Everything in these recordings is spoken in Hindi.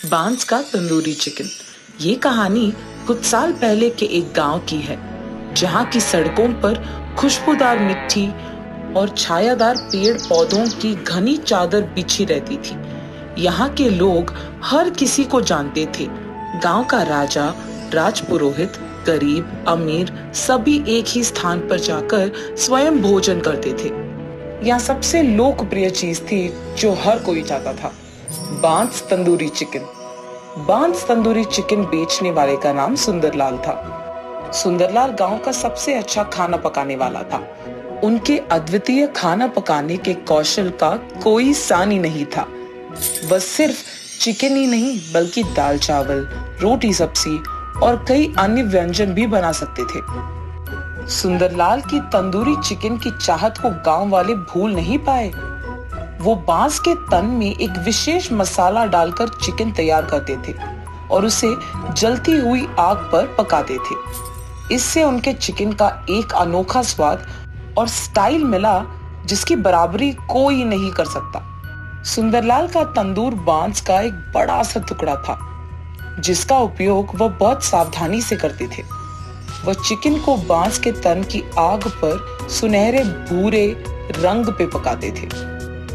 बांस का तंदूरी चिकन। ये कहानी कुछ साल पहले के एक गांव की है, जहां की सड़कों पर खुशबूदार मिट्टी और छायादार पेड़ पौधों की घनी चादर बिछी रहती थी। यहाँ के लोग हर किसी को जानते थे। गांव का राजा, राजपुरोहित, गरीब, अमीर सभी एक ही स्थान पर जाकर स्वयं भोजन करते थे। यहाँ सबसे लोकप्रिय चीज थी जो हर कोई चाहता था, बांस तंदूरी चिकन। बांस तंदूरी चिकन बेचने वाले का नाम सुंदरलाल था। सुंदरलाल गांव का सबसे अच्छा खाना पकाने वाला था। उनके अद्वितीय खाना पकाने के कौशल का कोई सानी नहीं था। वह सिर्फ चिकन ही नहीं बल्कि दाल चावल, रोटी सब्जी और कई अन्य व्यंजन भी बना सकते थे। सुंदरलाल की तंदूरी चिकन की चाहत को गांव वाले भूल नहीं पाए। वो बांस के तन में एक विशेष मसाला डालकर चिकन तैयार करते थे और उसे जलती हुई आग पर पकाते थे। इससे उनके चिकन का एक अनोखा स्वाद और स्टाइल मिला जिसकी बराबरी कोई नहीं कर सकता। सुंदरलाल का तंदूर बांस का एक बड़ा सा टुकड़ा था, जिसका उपयोग वह बहुत सावधानी से करते थे। वह चिकन को बांस के तन की आग पर सुनहरे भूरे रंग पे पकाते थे,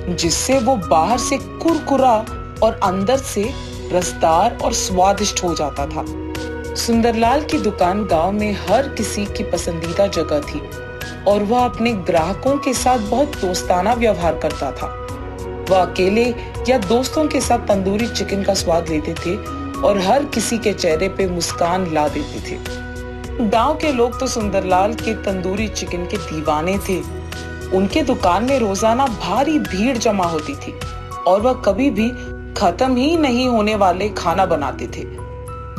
जिससे वो बाहर से कुरकुरा और अंदर से रसदार और स्वादिष्ट हो जाता था। सुंदरलाल की दुकान गांव में हर किसी की पसंदीदा जगह थी और वह अपने ग्राहकों के साथ बहुत दोस्ताना व्यवहार करता था। वह अकेले या दोस्तों के साथ तंदूरी चिकन का स्वाद लेते थे और हर किसी के चेहरे पे मुस्कान ला देते थे। गांव के लोग तो सुंदरलाल के तंदूरी चिकन के दीवाने थे। उनके दुकान में रोजाना भारी भीड़ जमा होती थी और वह कभी भी खत्म ही नहीं होने वाले खाना बनाते थे।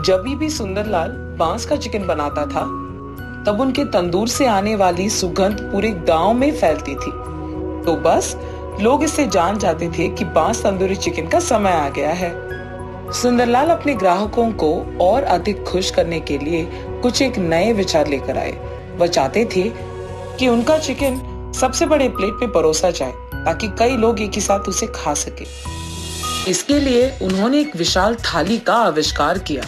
जब भी सुंदरलाल बांस का चिकन बनाता था, तब उनके तंदूर से आने वाली सुगंध पूरे गांव में फैलती थी। तो बस लोग इससे जान जाते थे कि बांस तंदूरी चिकन का समय आ गया है। सुंदरलाल अपने ग्राहकों को और अधिक खुश करने के लिए कुछ एक नए विचार लेकर आए। वह चाहते थे कि उनका चिकन सबसे बड़े प्लेट में परोसा जाए ताकि कई लोग एक ही साथ उसे खा सके। इसके लिए उन्होंने एक विशाल थाली का आविष्कार किया।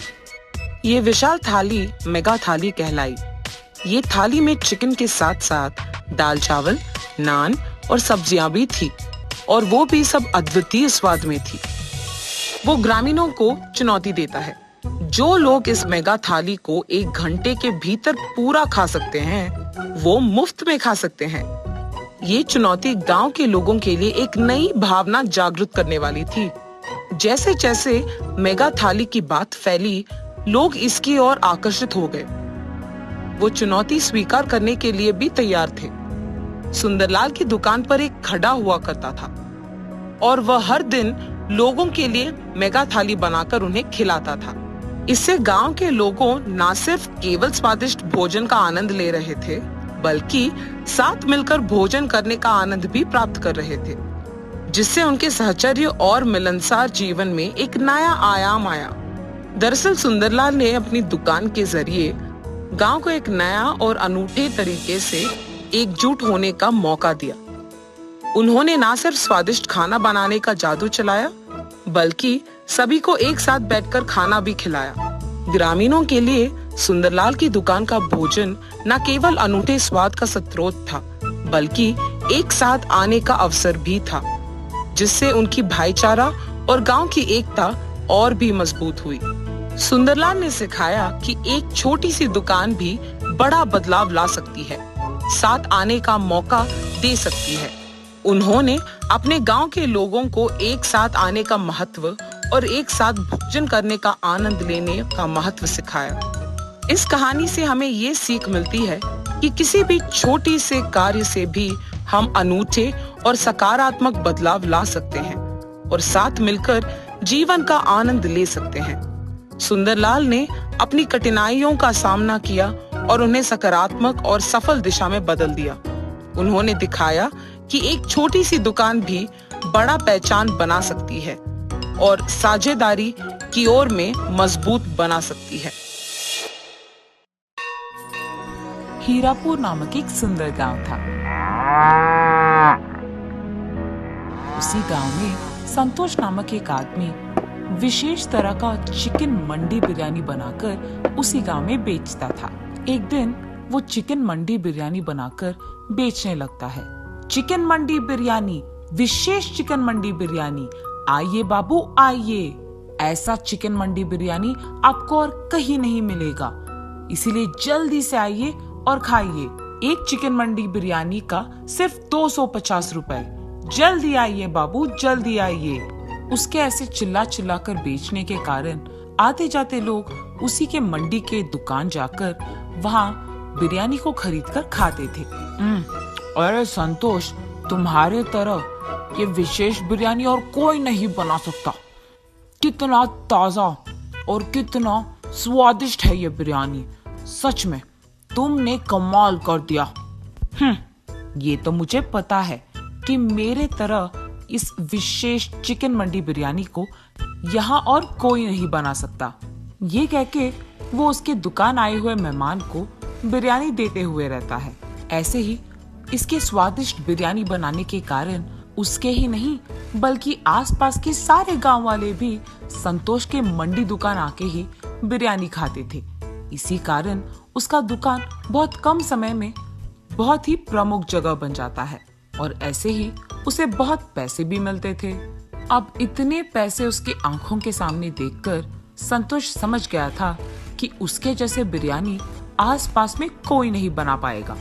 ये विशाल थाली मेगा थाली कहलाई। ये थाली में चिकन के साथ साथ दाल चावल, नान और सब्जियां भी थी, और वो भी सब अद्वितीय स्वाद में थी। वो ग्रामीणों को चुनौती देता है। जो लोग इस मेगा थाली को 1 घंटे के भीतर पूरा खा सकते हैं, वो मुफ्त में खा सकते हैं। ये चुनौती गांव के लोगों के लिए एक नई भावना जागृत करने वाली थी। जैसे जैसे मेगा थाली की बात फैली, लोग इसकी ओर आकर्षित हो गए। वो चुनौती स्वीकार करने के लिए भी तैयार थे। सुंदरलाल की दुकान पर एक खड़ा हुआ करता था और वह हर दिन लोगों के लिए मेगा थाली बनाकर उन्हें खिलाता था। इससे गांव के लोगों न सिर्फ केवल स्वादिष्ट भोजन का आनंद ले रहे थे, बल्कि साथ मिलकर भोजन करने का आनंद भी प्राप्त कर रहे थे, जिससे उनके साहचर्य और मिलनसार जीवन में एक नया आयाम आया। दरअसल सुंदरलाल ने अपनी दुकान के जरिए गांव को एक नया और अनूठे तरीके से एकजुट होने का मौका दिया। उन्होंने न सिर्फ स्वादिष्ट खाना बनाने का जादू चलाया, बल्कि सभी को एक साथ बैठकर खाना भी खिलाया। ग्रामीणों के लिए सुंदरलाल की दुकान का भोजन न केवल अनूठे स्वाद का स्रोत था, बल्कि एक साथ आने का अवसर भी था, जिससे उनकी भाईचारा और गांव की एकता और भी मजबूत हुई। सुंदरलाल ने सिखाया कि एक छोटी सी दुकान भी बड़ा बदलाव ला सकती है, साथ आने का मौका दे सकती है। उन्होंने अपने गांव के लोगों को एक साथ आने का महत्व और एक साथ भोजन करने का आनंद लेने का महत्व सिखाया। इस कहानी से हमें ये सीख मिलती है कि किसी भी छोटी से कार्य से भी हम अनूठे और सकारात्मक बदलाव ला सकते हैं और साथ मिलकर जीवन का आनंद ले सकते हैं। सुंदरलाल ने अपनी कठिनाइयों का सामना किया और उन्हें सकारात्मक और सफल दिशा में बदल दिया। उन्होंने दिखाया कि एक छोटी सी दुकान भी बड़ा पहचान बना सकती है और साझेदारी की ओर में मजबूत बना सकती है। हीरापुर नामक एक सुंदर गांव था। उसी गांव में संतोष नामक एक आदमी विशेष तरह का चिकन मंडी बिरयानी बनाकर उसी गांव में बेचता था। एक दिन वो चिकन मंडी बिरयानी बनाकर बेचने लगता है। चिकन मंडी बिरयानी, विशेष चिकन मंडी बिरयानी, आइए बाबू आइए। ऐसा चिकन मंडी बिरयानी आपको और कहीं नहीं मिलेगा, इसीलिए जल्दी से आइए और खाइए। एक चिकन मंडी बिरयानी का सिर्फ 250 रुपए। जल्दी आइए बाबू, जल्दी आइए। उसके ऐसे चिल्ला चिल्ला कर बेचने के कारण आते जाते लोग उसी के मंडी के दुकान जाकर वहाँ बिरयानी को खरीद कर खाते थे। अरे संतोष, तुम्हारे तरह ये विशेष बिरयानी और कोई नहीं बना सकता। कितना ताजा और कितना स्वादिष्ट है ये बिरयानी। सच में तुमने कमाल कर दिया। ये तो मुझे पता है कि मेरे तरह इस विशेष चिकन मंडी बिरयानी को यहाँ और कोई नहीं बना सकता। ये कह के वो उसके दुकान आए हुए मेहमान को बिरयानी देते हुए रहता है। ऐसे ही इसके स्वादिष्ट बिरयानी बनाने के कारण उसके ही नहीं बल्कि आसपास के सारे गांव वाले भी संतोष के मंडी दुकान आके ही बिरयानी खाते थे। इसी कारण उसका दुकान बहुत कम समय में बहुत ही प्रमुख जगह बन जाता है और ऐसे ही उसे बहुत पैसे भी मिलते थे। अब इतने पैसे उसकी आंखों के सामने देखकर संतोष समझ गया था कि उसके जैसे बिरयानी आसपास में कोई नहीं बना पाएगा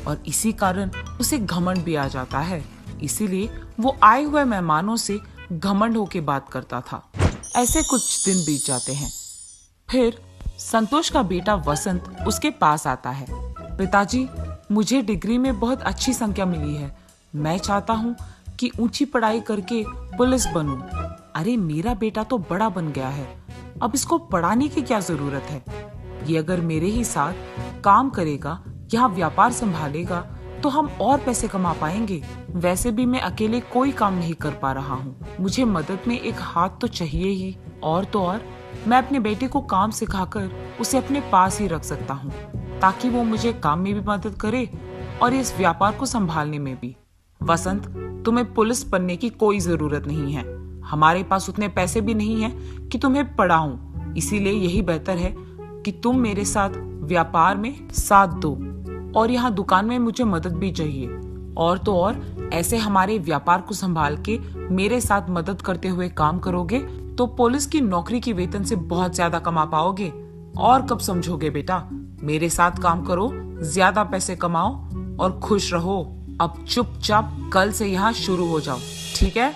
और इसी कारण उसे घमंड भी आ जाता है। इसीलिए वो आए हुए मेहमानों से घमंड होके बात करता था। ऐसे कुछ दिन बीत जाते हैं। फिर संतोष का बेटा वसंत उसके पास आता है। पिताजी, मुझे डिग्री में बहुत अच्छी संख्या मिली है। मैं चाहता हूँ कि ऊंची पढ़ाई करके पुलिस बनूं। अरे मेरा बेटा तो बड़ा बन गया है, अब इसको पढ़ाने की क्या जरूरत है। ये अगर मेरे ही साथ काम करेगा, यहाँ व्यापार संभालेगा तो हम और पैसे कमा पाएंगे। वैसे भी मैं अकेले कोई काम नहीं कर पा रहा हूँ, मुझे मदद में एक हाथ तो चाहिए ही। और तो और मैं अपने बेटे को काम सिखाकर उसे अपने पास ही रख सकता हूँ ताकि वो मुझे काम में भी मदद करे और इस व्यापार को संभालने में भी। वसंत, तुम्हें पुलिस बनने की कोई जरूरत नहीं है। हमारे पास उतने पैसे भी नहीं हैं कि तुम्हें पढ़ाऊं। इसीलिए यही बेहतर है कि तुम मेरे साथ व्यापार में साथ दो और यहाँ दुकान में मुझे मदद भी चाहिए। और तो और ऐसे हमारे व्यापार को संभाल के मेरे साथ मदद करते हुए काम करोगे तो पुलिस की नौकरी की वेतन से बहुत ज्यादा कमा पाओगे। और कब समझोगे बेटा, मेरे साथ काम करो, ज्यादा पैसे कमाओ और खुश रहो। अब चुपचाप कल से यहाँ शुरू हो जाओ, ठीक है?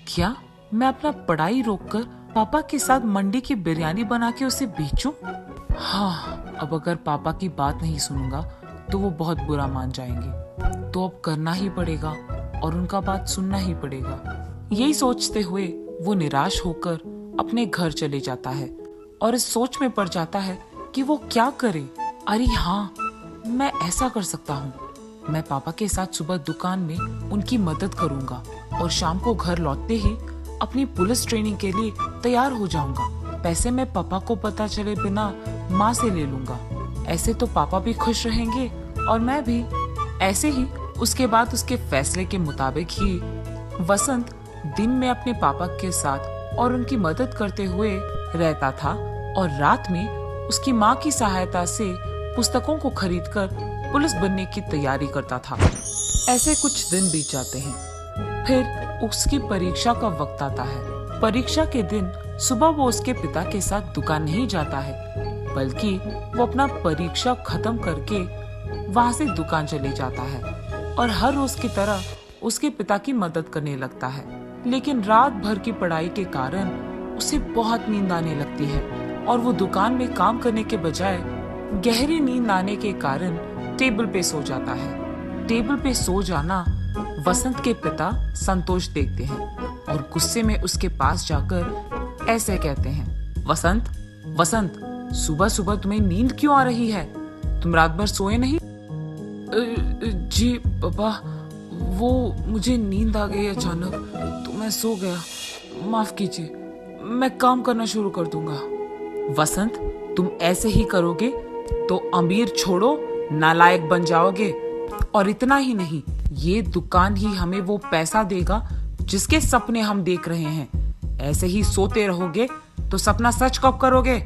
क्या मैं अपना पढ़ाई रोककर पापा के साथ मंडी की बिरयानी बना के उसे बेचूं? हाँ, अब अगर पापा की बात नहीं सुनूंगा तो वो बहुत बुरा मान जाएंगे। तो अब करना ही पड़ेगा और उनका बात सुनना ही पड़ेगा। यही सोचते हुए वो निराश होकर अपने घर चले जाता है और इस सोच में पड़ जाता है कि वो क्या करे। अरे हाँ, मैं ऐसा कर सकता हूँ। मैं पापा के साथ सुबह दुकान में उनकी मदद करूंगा और शाम को घर लौटते ही अपनी पुलिस ट्रेनिंग के लिए तैयार हो जाऊंगा। पैसे मैं पापा को पता चले बिना माँ से ले लूंगा। ऐसे तो पापा भी खुश रहेंगे और मैं भी। ऐसे ही उसके बाद उसके फैसले के मुताबिक ही वसंत दिन में अपने पापा के साथ और उनकी मदद करते हुए रहता था और रात में उसकी माँ की सहायता से पुस्तकों को खरीदकर पुलिस बनने की तैयारी करता था। ऐसे कुछ दिन बीत जाते हैं। फिर उसकी परीक्षा का वक्त आता है। परीक्षा के दिन सुबह वो उसके पिता के साथ दुकान नहीं जाता है बल्कि वो अपना परीक्षा खत्म करके वहां से दुकान चले जाता है और हर रोज की तरह उसके पिता की मदद करने लगता है। लेकिन रात भर की पढ़ाई के कारण उसे बहुत नींद आने लगती है और वो दुकान में काम करने के बजाय गहरी नींद आने के कारण टेबल पे सो जाता है। टेबल पे सो जाना वसंत के पिता संतोष देखते हैं और गुस्से में उसके पास जाकर ऐसे कहते हैं, वसंत, वसंत, सुबह सुबह तुम्हें नींद क्यों आ रही है? तुम रात भर सोए नहीं? जी पापा, वो मुझे नींद आ गई अचानक तो मैं सो गया। माफ कीजिए, मैं काम करना शुरू कर दूंगा। वसंत, तुम ऐसे ही करोगे तो अमीर छोड़ो नालायक बन जाओगे। और इतना ही नहीं, ये दुकान ही हमें वो पैसा देगा जिसके सपने हम देख रहे हैं। ऐसे ही सोते रहोगे तो सपना सच कब करोगे?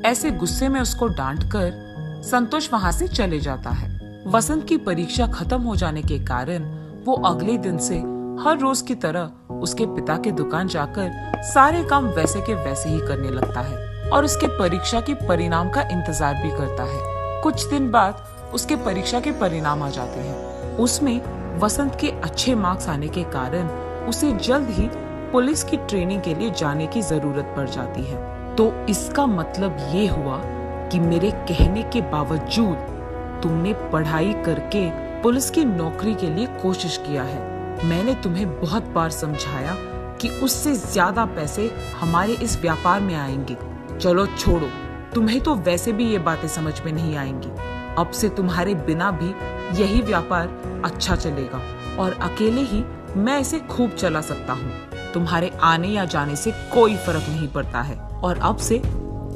ऐसे गुस्से में उसको डांटकर संतोष वहां से चले जाता है। वसंत की परीक्षा खत्म हो जाने के कारण वो अगले दिन से हर रोज की तरह उसके पिता के दुकान जाकर सारे काम वैसे के वैसे ही करने लगता है और उसके परीक्षा के परिणाम का इंतजार भी करता है। कुछ दिन बाद उसके परीक्षा के परिणाम आ जाते हैं। उसमें वसंत के अच्छे मार्क्स आने के कारण उसे जल्द ही पुलिस की ट्रेनिंग के लिए जाने की जरूरत पड़ जाती है। तो इसका मतलब ये हुआ कि मेरे कहने के बावजूद तुमने पढ़ाई करके पुलिस की नौकरी के लिए कोशिश किया है। मैंने तुम्हें बहुत बार समझाया कि उससे ज्यादा पैसे हमारे इस व्यापार में आएंगे। चलो छोड़ो, तुम्हें तो वैसे भी ये बातें समझ में नहीं आएंगी। अब से तुम्हारे बिना भी यही व्यापार अच्छा चलेगा और अकेले ही मैं इसे खूब चला सकता हूँ। तुम्हारे आने या जाने से कोई फर्क नहीं पड़ता है और अब से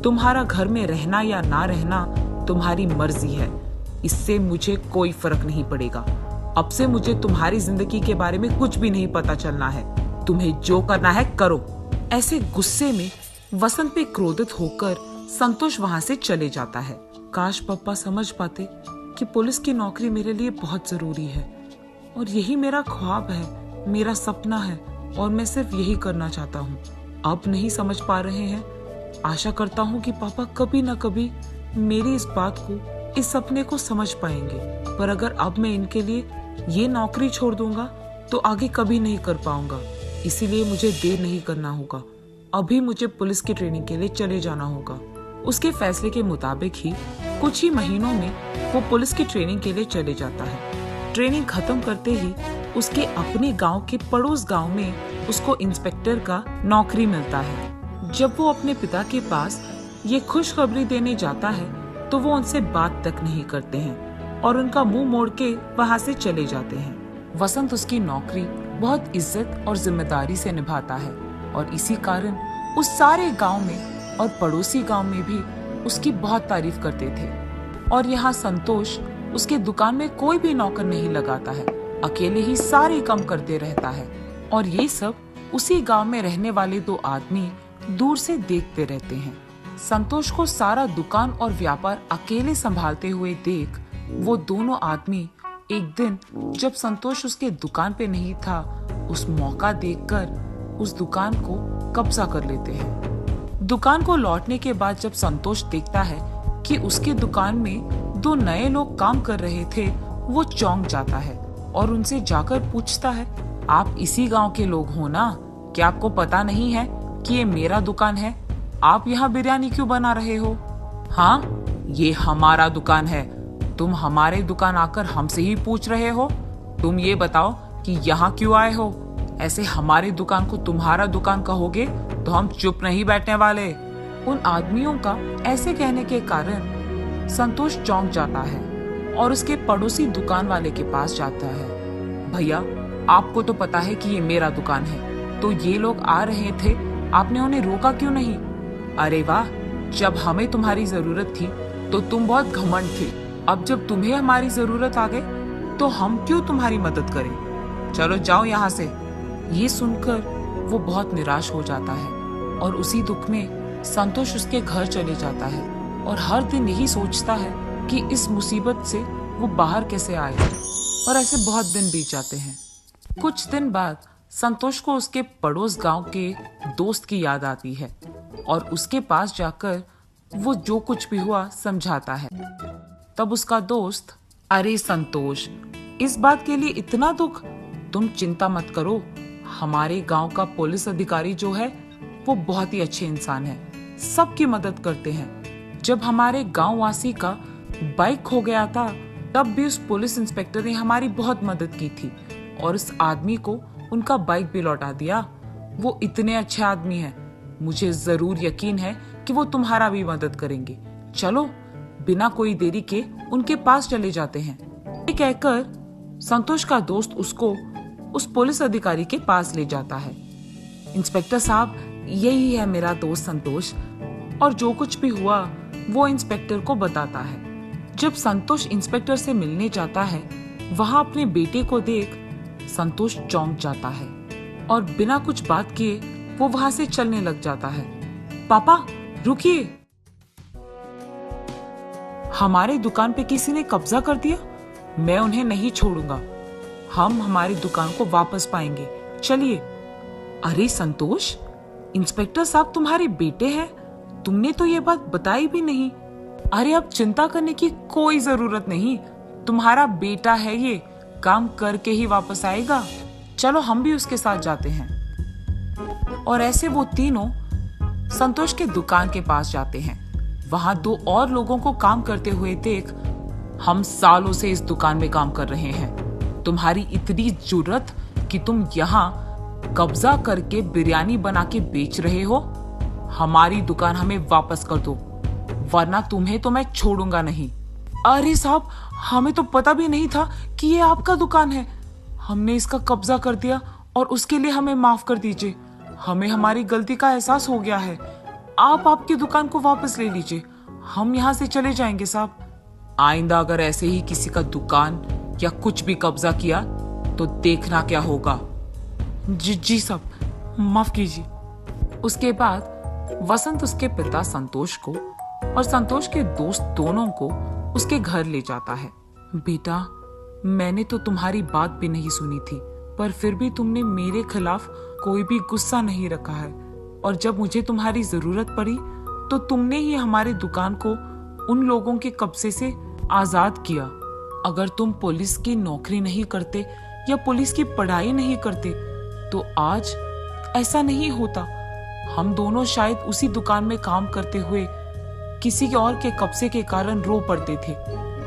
तुम्हारा घर में रहना या ना रहना तुम्हारी मर्जी है। इससे मुझे कोई फर्क नहीं पड़ेगा। अब से मुझे तुम्हारी जिंदगी के बारे में कुछ भी नहीं पता चलना है। तुम्हें जो करना है करो। ऐसे गुस्से में वसंत पे क्रोधित होकर संतोष वहां से चले जाता है। काश पापा समझ पाते कि पुलिस की नौकरी मेरे लिए बहुत जरूरी है और यही मेरा ख्वाब है, मेरा सपना है और मैं सिर्फ यही करना चाहता हूँ। अब नहीं समझ पा रहे हैं। आशा करता हूँ कि पापा कभी न कभी मेरी इस बात को, इस सपने को समझ पाएंगे। पर अगर अब मैं इनके लिए ये नौकरी छोड़ दूंगा तो आगे कभी नहीं कर पाऊंगा। इसीलिए मुझे देर नहीं करना होगा। अभी मुझे पुलिस की ट्रेनिंग के लिए चले जाना होगा। उसके फैसले के मुताबिक ही कुछ ही महीनों में वो पुलिस की ट्रेनिंग के लिए चले जाता है। ट्रेनिंग खत्म करते ही उसके अपने गांव के पड़ोस गांव में उसको इंस्पेक्टर का नौकरी मिलता है। जब वो अपने पिता के पास ये खुशखबरी देने जाता है तो वो उनसे बात तक नहीं करते हैं और उनका मुंह मोड़ के वहां से चले जाते हैं। वसंत उसकी नौकरी बहुत इज्जत और जिम्मेदारी से निभाता है और इसी कारण उस सारे गांव में और पड़ोसी गांव में भी उसकी बहुत तारीफ करते थे। और यहाँ संतोष उसके दुकान में कोई भी नौकर नहीं लगाता है, अकेले ही सारे काम करते रहता है। और ये सब उसी गांव में रहने वाले दो आदमी दूर से देखते रहते हैं। संतोष को सारा दुकान और व्यापार अकेले संभालते हुए देख वो दोनों आदमी एक दिन जब संतोष उसके दुकान पे नहीं था, उस मौका देखकर उस दुकान को कब्जा कर लेते हैं। दुकान को लौटने के बाद जब संतोष देखता है कि उसके दुकान में दो नए लोग काम कर रहे थे, वो चौंक जाता है और उनसे जाकर पूछता है, आप इसी गांव के लोग हो ना? क्या आपको पता नहीं है कि ये मेरा दुकान है? आप यहाँ बिरयानी क्यों बना रहे हो? हाँ, ये हमारा दुकान है। तुम हमारे दुकान आकर हमसे ही पूछ रहे हो? तुम ये बताओ कि यहाँ क्यों आए हो? ऐसे हमारे दुकान को तुम्हारा दुकान कहोगे तो हम चुप नहीं बैठने वाले। उन आदमियों का ऐसे कहने के कारण संतोष चौंक जाता है और उसके पड़ोसी दुकान वाले के पास जाता है। भैया, आपको तो पता है कि ये मेरा दुकान है, तो ये लोग आ रहे थे, आपने उन्हें रोका क्यों नहीं? अरे वाह, जब हमें तुम्हारी जरूरत थी तो तुम बहुत घमंड थे। अब जब तुम्हें हमारी जरूरत आ गई तो हम क्यों तुम्हारी मदद करें? चलो जाओ यहाँ से। ये सुनकर वो बहुत निराश हो जाता है और उसी दुख में संतोष उसके घर चले जाता है और हर दिन यही सोचता है कि इस मुसीबत से वो बाहर कैसे आए। और ऐसे बहुत दिन बीत जाते हैं। कुछ दिन बाद संतोष को उसके पड़ोस गांव के दोस्त की याद आती है और उसके पास जाकर वो जो कुछ भी हुआ समझाता है। तब उसका दोस्त, अरे संतोष, इस बात के लिए इतना दुख? तुम चिंता मत करो, हमारे गांव का पुलिस अधिकारी जो है वो बहुत ही अच्छे इंसान है, सबकी मदद करते हैं। जब हमारे गांव वासी का बाइक खो गया था तब भी उस पुलिस इंस्पेक्टर ने हमारी बहुत मदद की थी और उस आदमी को उनका बाइक भी लौटा दिया। वो इतने अच्छे आदमी हैं, मुझे जरूर यकीन है कि वो तुम्हारा भी मदद करेंगे। चलो बिना कोई देरी के उनके पास चले जाते हैं। ये कहकर संतोष का दोस्त उसको उस पुलिस अधिकारी के पास ले जाता है। इंस्पेक्टर साहब, यही है मेरा दोस्त संतोष। और जो कुछ भी हुआ वो इंस्पेक्टर को बताता है। जब संतोष इंस्पेक्टर से मिलने जाता है, वहां अपने बेटे को देख संतोष चौंक जाता है और बिना कुछ बात किए वो वहां से चलने लग जाता है। पापा रुकिए, हमारे दुकान पे किसी ने कब्जा कर दिया, मैं उन्हें नहीं छोड़ूंगा, हम हमारी दुकान को वापस पाएंगे, चलिए। अरे संतोष, इंस्पेक्टर साहब तुम्हारे बेटे हैं, तुमने तो ये बात बताई भी नहीं। अरे अब चिंता करने की कोई जरूरत नहीं, तुम्हारा बेटा है, ये काम करके ही वापस आएगा, चलो हम भी उसके साथ जाते हैं। और ऐसे वो तीनों संतोष के दुकान के पास जाते हैं। वहां दो और लोगों को काम करते हुए देख, हम सालों से इस दुकान में काम कर रहे हैं, तुम्हारी इतनी जुर्रत कि तुम यहाँ कब्जा करके बिरयानी बना के बेच रहे हो, हमारी दुकान हमें वापस कर दो, वरना तुम्हें तो मैं छोड़ूंगा नहीं। अरे साहब, हमें तो पता भी नहीं था कि ये आपका दुकान है, हमने इसका कब्जा कर दिया और उसके लिए हमें माफ कर दीजिए, हमें हमारी गलती का एहसास हो गया है, आप आपकी दुकान को वापस ले लीजिए, हम यहाँ से चले जाएंगे साहब। आइंदा अगर ऐसे ही किसी का दुकान या कुछ भी कब्जा किया तो देखना क्या होगा। जी साहब, माफ कीजिए। उसके बाद वसंत उसके पिता संतोष को और संतोष के दोस्त दोनों को उसके घर ले जाता है। बेटा, मैंने तो तुम्हारी बात भी नहीं सुनी थी, पर फिर भी तुमने मेरे खिलाफ कोई भी गुस्सा नहीं रखा है, और जब मुझे तुम्हारी जरूरत पड़ी तो तुमने ही हमारी दुकान को उन लोगों के कब्जे से आजाद किया। अगर तुम पुलिस की नौकरी नहीं करते या पुलिस की पढ़ाई नहीं करते तो आज ऐसा नहीं होता। हम दोनों शायद उसी दुकान में काम करते हुए किसी और के कब्जे के कारण रो पड़ते थे,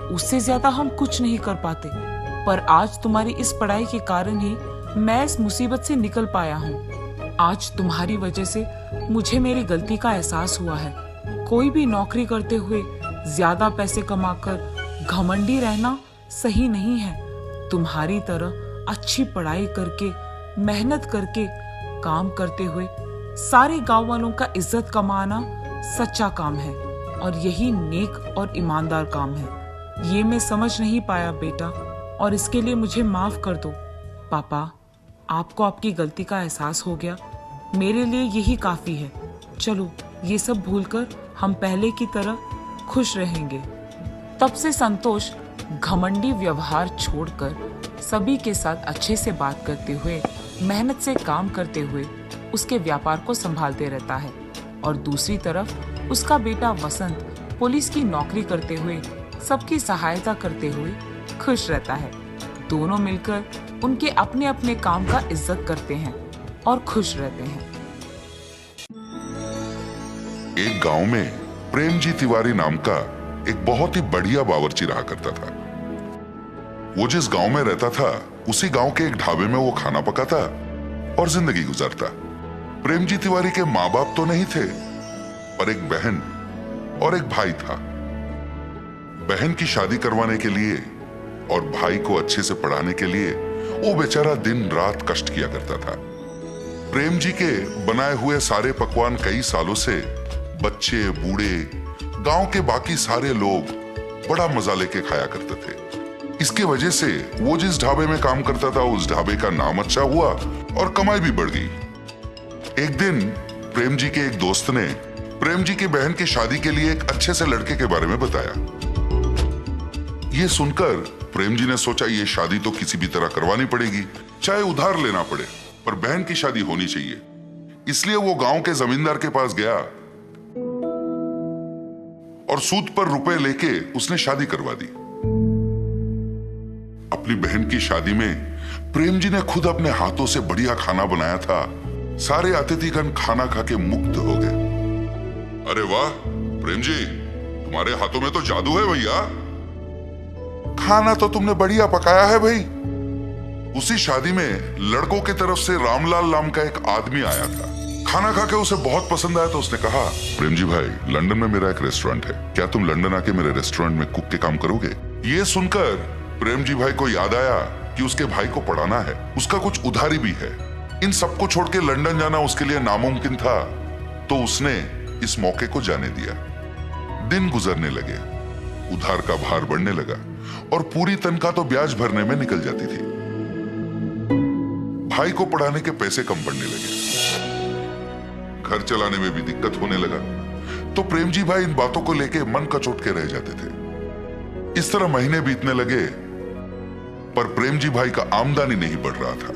उससे ज्यादा हम कुछ नहीं कर पाते, पर आज तुम्हारी इस पढ़ाई के कारण ही मैं इस मुसीबत से निकल पाया हूँ। आज तुम्हारी वजह से मुझे मेरी गलती का एहसास हुआ है। कोई भी नौकरी करते हुए ज्यादा पैसे कमाकर घमंडी रहना सही नहीं है। तुम्हारी तरह अच्छी पढ़ाई करके, मेहनत करके काम करते हुए सारे गांव वालों का इज्जत कमाना सच्चा काम है, और यही नेक और ईमानदार काम है। ये मैं समझ नहीं पाया बेटा, और इसके लिए मुझे माफ कर दो। पापा, आपको आपकी गलती का एहसास हो गया, मेरे लिए यही काफी है। चलो, ये सब भूलकर हम पहले की तरह खुश रहेंगे। तब से संतोष घमंडी व्यवहार छोड़कर सभी के साथ अच्छे से बात करते हुए, मेहनत से काम करते हुए उसके व्यापार को संभालते रहता है, और दूसरी तरफ उसका बेटा वसंत पुलिस की नौकरी करते हुए सबकी सहायता करते हुए खुश रहता है। दोनों मिलकर उनके अपने अपने काम का इज्जत करते हैं और खुश रहते हैं। एक गांव में प्रेमजी तिवारी नाम का एक बहुत ही बढ़िया बावर्ची रहा करता था। वो जिस गांव में रहता था उसी गांव के एक ढाबे में वो खाना पकाता और जिंदगी गुजारता। प्रेमजी तिवारी के माँ बाप तो नहीं थे, पर एक बहन और एक भाई था। बहन की शादी करवाने के लिए और भाई को अच्छे से पढ़ाने के लिए वो बेचारा दिन रात कष्ट किया करता था। प्रेम जी के बनाए हुए सारे पकवान कई सालों से बच्चे, बूढ़े, गांव के बाकी सारे लोग बड़ा मजा लेके खाया करते थे। इसके वजह से वो जिस ढाबे में काम करता था उस ढाबे का नाम अच्छा हुआ और कमाई भी बढ़ गई। एक दिन प्रेम जी के एक दोस्त ने प्रेम जी की बहन की शादी के लिए एक अच्छे से लड़के के बारे में बताया। ये सुनकर प्रेम जी ने सोचा ये शादी तो किसी भी तरह करवानी पड़ेगी, चाहे उधार लेना पड़े, पर बहन की शादी होनी चाहिए। इसलिए वो गांव के जमींदार के पास गया और सूद पर रुपए लेके उसने शादी करवा दी। अपनी बहन की शादी में प्रेम जी ने खुद अपने हाथों से बढ़िया खाना बनाया था। सारे अतिथिगण खाना खा के मुग्ध हो गए। अरे वाह प्रेम जी, तुम्हारे हाथों में तो जादू है भैया, खाना तो तुमने बढ़िया पकाया है भाई। उसी शादी में लड़कों की तरफ से रामलाल नाम का एक आदमी आया था। खाना खा के उसे बहुत पसंद आया तो उसने कहा, प्रेम जी भाई, लंदन में मेरा एक रेस्टोरेंट है, क्या तुम लंदन आके मेरे रेस्टोरेंट में कुक के काम करोगे? ये सुनकर प्रेम जी भाई को याद आया कि उसके भाई को पढ़ाना है, उसका कुछ उधारी भी है। इन सबको छोड़ के लंदन जाना उसके लिए नामुमकिन था, तो उसने इस मौके को जाने दिया। दिन गुजरने लगे, उधार का भार बढ़ने लगा और पूरी तनख्वाह तो ब्याज भरने में निकल जाती थी। भाई को पढ़ाने के पैसे कम पड़ने लगे। घर चलाने में भी दिक्कत होने लगा। तो प्रेम जी भाई इन बातों को लेके मन कचोट के रह जाते थे। इस तरह महीने बीतने लगे, पर प्रेम जी भाई का आमदनी नहीं बढ़ रहा था।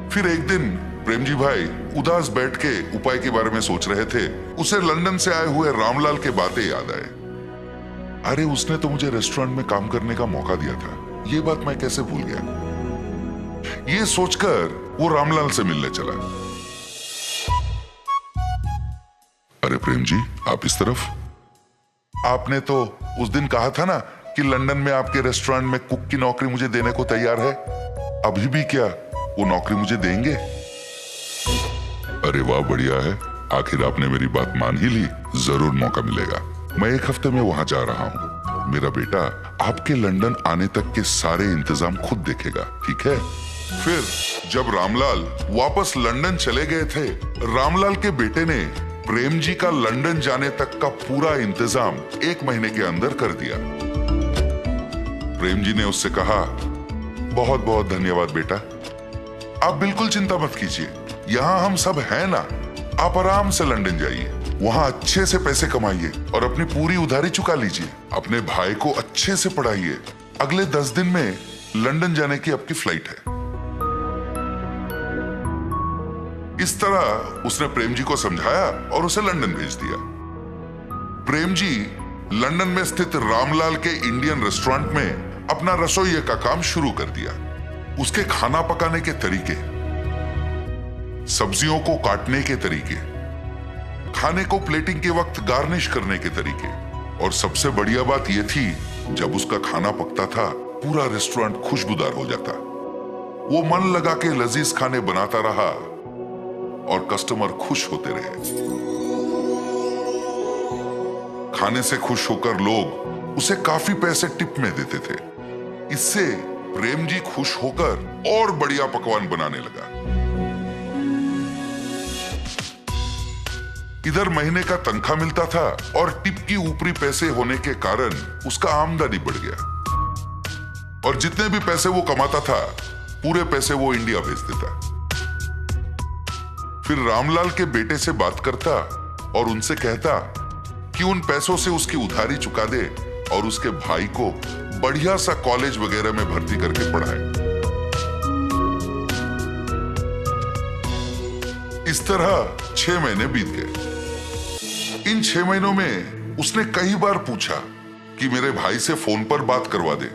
फिर एक दिन प्रेम जी भाई उदास बैठ के उपाय के बारे में सोच रहे थे। उसे लंदन से आए हुए रामलाल के बातें याद आए। अरे उसने तो मुझे रेस्टोरेंट में काम करने का मौका दिया था, ये बात मैं कैसे भूल गया। ये सोचकर वो रामलाल से मिलने चला। अरे प्रेम जी, आप इस तरफ? आपने तो उस दिन कहा था ना कि लंदन में आपके रेस्टोरेंट में कुक की नौकरी मुझे देने को तैयार है। अभी भी क्या वो नौकरी मुझे देंगे? अरे वाह, बढ़िया है, आखिर आपने मेरी बात मान ही ली। जरूर मौका मिलेगा। मैं एक हफ्ते में वहां जा रहा हूँ। मेरा बेटा आपके लंदन आने तक के सारे इंतजाम खुद देखेगा, ठीक है? फिर जब रामलाल वापस लंदन चले गए थे, रामलाल के बेटे ने प्रेम जी का लंदन जाने तक का पूरा इंतजाम 1 महीने के अंदर कर दिया। प्रेम जी ने उससे कहा, बहुत बहुत धन्यवाद बेटा, आप बिल्कुल चिंता मत कीजिए, यहाँ हम सब हैं ना। आप आराम से लंदन जाइए, वहाँ अच्छे से पैसे कमाइए और अपनी पूरी उधारी चुका लीजिए। अपने भाई को अच्छे से पढ़ाइए। अगले 10 दिन में लंदन जाने की आपकी फ्लाइट है। इस तरह उसने प्रेम जी को समझाया और उसे लंदन भेज दिया। प्रेम जी लंदन में स्थित रामलाल के इंडियन रेस्टोरेंट में अपना रसोइये का काम शुरू कर दिया। उसके खाना पकाने के तरीके, सब्जियों को काटने के तरीके, खाने को प्लेटिंग के वक्त गार्निश करने के तरीके, और सबसे बढ़िया बात यह थी, जब उसका खाना पकता था पूरा रेस्टोरेंट खुशबूदार हो जाता। वो मन लगा के लजीज खाने बनाता रहा और कस्टमर खुश होते रहे। खाने से खुश होकर लोग उसे काफी पैसे टिप में देते थे। इससे प्रेम जी खुश होकर और बढ़िया पकवान बनाने लगा। इधर महीने का तनख्वाह मिलता था और टिप की ऊपरी पैसे होने के कारण उसका आमदनी बढ़ गया। और जितने भी पैसे वो कमाता था, पूरे पैसे वो इंडिया भेज देता। फिर रामलाल के बेटे से बात करता और उनसे कहता कि उन पैसों से उसकी उधारी चुका दे और उसके भाई को बढ़िया सा कॉलेज वगैरह में भर्ती करके पढ़ाए। इस तरह 6 महीने बीत गए। इन 6 महीनों में उसने कई बार पूछा कि मेरे भाई से फोन पर बात करवा दे,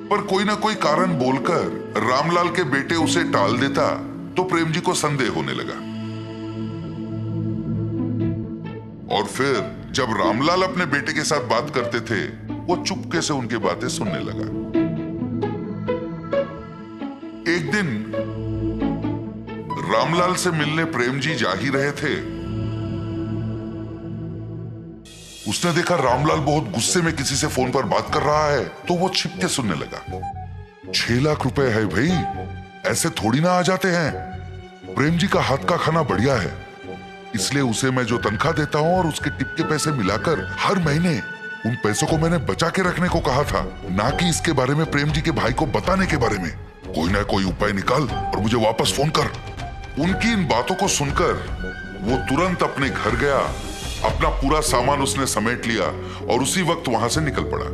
पर कोई ना कोई कारण बोलकर रामलाल के बेटे उसे टाल देता तो प्रेम जी को संदेह होने लगा। और फिर जब रामलाल अपने बेटे के साथ बात करते थे, वो चुपके से उनकी बातें सुनने लगा। एक दिन रामलाल से मिलने प्रेम जी जा ही रहे थे। उसने देखा रामलाल बहुत गुस्से में किसी से फोन पर बात कर रहा है, तो वो छिप के सुनने लगा। 6 लाख रुपए है भाई, ऐसे थोड़ी ना आ जाते हैं। प्रेम जी का हाथ का खाना बढ़िया है, इसलिए उसे मैं जो तनख्वाह देता हूं और उसके टिप के पैसे मिलाकर हर महीने उन पैसों को मैंने बचा के रखने को कहा था, ना कि इसके बारे में प्रेम जी के भाई को बताने के बारे में। कोई ना कोई उपाय निकाल और मुझे वापस फोन कर। उनकी इन बातों को सुनकर वो तुरंत अपने घर गया। अपना पूरा सामान उसने समेट लिया और उसी वक्त वहां से निकल पड़ा।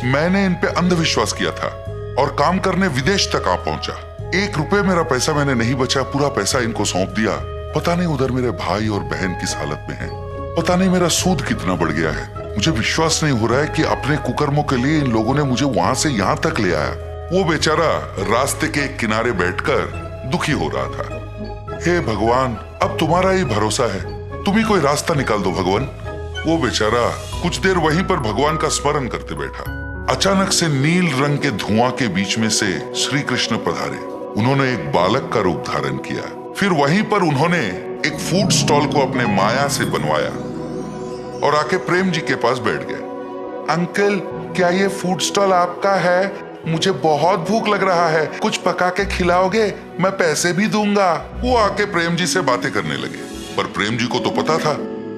मैंने इन पे अंधविश्वास किया था और काम करने विदेश तक आ पहुंचा। 1 रुपए मेरा पैसा मैंने नहीं बचा, पूरा पैसा इनको सौंप दिया। पता नहीं उधर मेरे भाई और बहन किस हालत में हैं। पता नहीं मेरा सूद कितना बढ़ गया है। मुझे विश्वास नहीं हो रहा है कि अपने कुकर्मों के लिए इन लोगों ने मुझे वहां से यहां तक ले आया। वो बेचारा रास्ते के किनारे बैठकर दुखी हो रहा था। हे भगवान, अब तुम्हारा ही भरोसा है, तुम ही कोई रास्ता निकाल दो भगवान। वो बेचारा कुछ देर वहीं पर भगवान का स्मरण करते बैठा। अचानक से नील रंग के धुआं के बीच में से श्री कृष्ण पधारे। उन्होंने एक बालक का रूप धारण किया। फिर वहीं पर उन्होंने एक फूड स्टॉल को अपने माया से बनवाया और आके प्रेम जी के पास बैठ गए। अंकल, क्या ये फूड स्टॉल आपका है? मुझे बहुत भूख लग रहा है, कुछ पका के खिलाओगे? मैं पैसे भी दूंगा। वो आके प्रेम जी से बातें करने लगे, पर प्रेम जी को तो पता था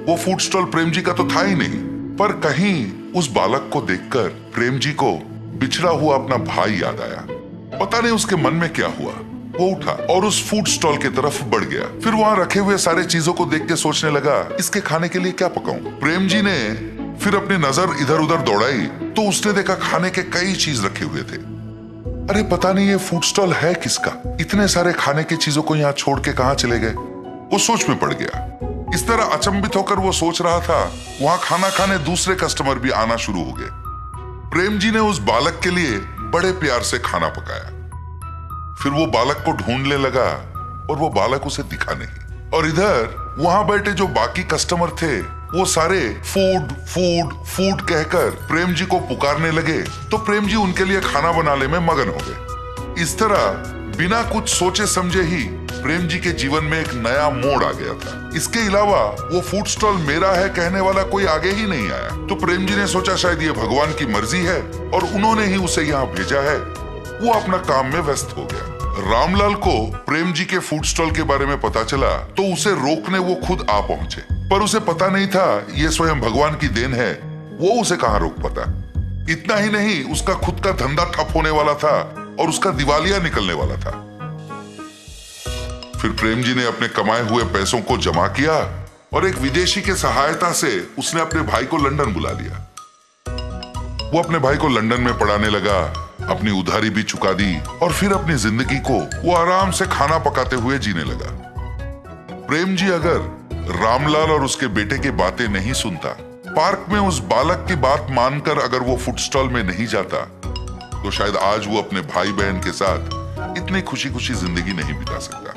वो फूड स्टॉल प्रेम जी का तो था ही नहीं। पर कहीं उस बालक को देखकर प्रेम जी को बिछड़ा हुआ अपना भाई याद आया। पता नहीं उसके मन में क्या हुआ। वो उठा और उस फूड स्टॉल की तरफ बढ़ गया। फिर वहां रखे हुए सारे चीजों को देख के सोचने लगा, इसके खाने के लिए क्या पकाऊं। प्रेम जी ने फिर अपनी नजर इधर उधर दौड़ाई तो उसने देखा खाने के कई चीज रखे हुए थे। अरे पता नहीं ये फूड स्टॉल है किसका, इतने सारे खाने की चीजों को यहाँ छोड़ के कहाँ चले गए। वो सोच में पड़ गया। इस तरह अचंभित होकर वो सोच रहा था, वहां खाना खाने दूसरे कस्टमर भी आना शुरू हो गए। प्रेम जी ने उस बालक के लिए बड़े प्यार से खाना पकाया। फिर वो बालक को ढूंढने लगा और वो बालक उसे दिखा नहीं। और इधर वहां बैठे जो बाकी कस्टमर थे वो सारे फूड फूड फूड कहकर प्रेम जी को पुकारने लगे, तो प्रेम जी उनके लिए खाना बनाने में मगन हो गए। इस तरह बिना कुछ सोचे समझे ही प्रेम जी के जीवन में एक नया मोड़ आ गया था। इसके अलावा वो फूड स्टॉल मेरा है कहने वाला कोई आगे ही नहीं आया। तो प्रेम जी ने सोचा शायद ये भगवान की मर्जी है और उन्होंने ही उसे यहाँ भेजा है। वो अपना काम में व्यस्त हो गया। रामलाल को प्रेम जी के फूड स्टॉल के बारे में पता चला तो उसे रोकने वो खुद आ पहुंचे, पर उसे पता नहीं था ये स्वयं भगवान की देन है। वो उसे कहां रोक पाता। इतना ही नहीं, उसका खुद का धंधा ठप होने वाला था और उसका दिवालिया निकलने वाला था। फिर प्रेम जी ने अपने कमाए हुए पैसों को जमा किया और एक विदेशी के सहायता से उसने अपने भाई को लंदन बुला लिया। वो अपने भाई को लंदन में पढ़ाने लगा, अपनी उधारी भी चुका दी और फिर अपनी जिंदगी को वो आराम से खाना पकाते हुए जीने लगा। प्रेम जी अगर रामलाल और उसके बेटे की बातें नहीं सुनता, पार्क में उस बालक की बात मानकर अगर वो फूड स्टॉल में नहीं जाता, तो शायद आज वो अपने भाई बहन के साथ इतनी खुशी खुशी जिंदगी नहीं बिता सकता।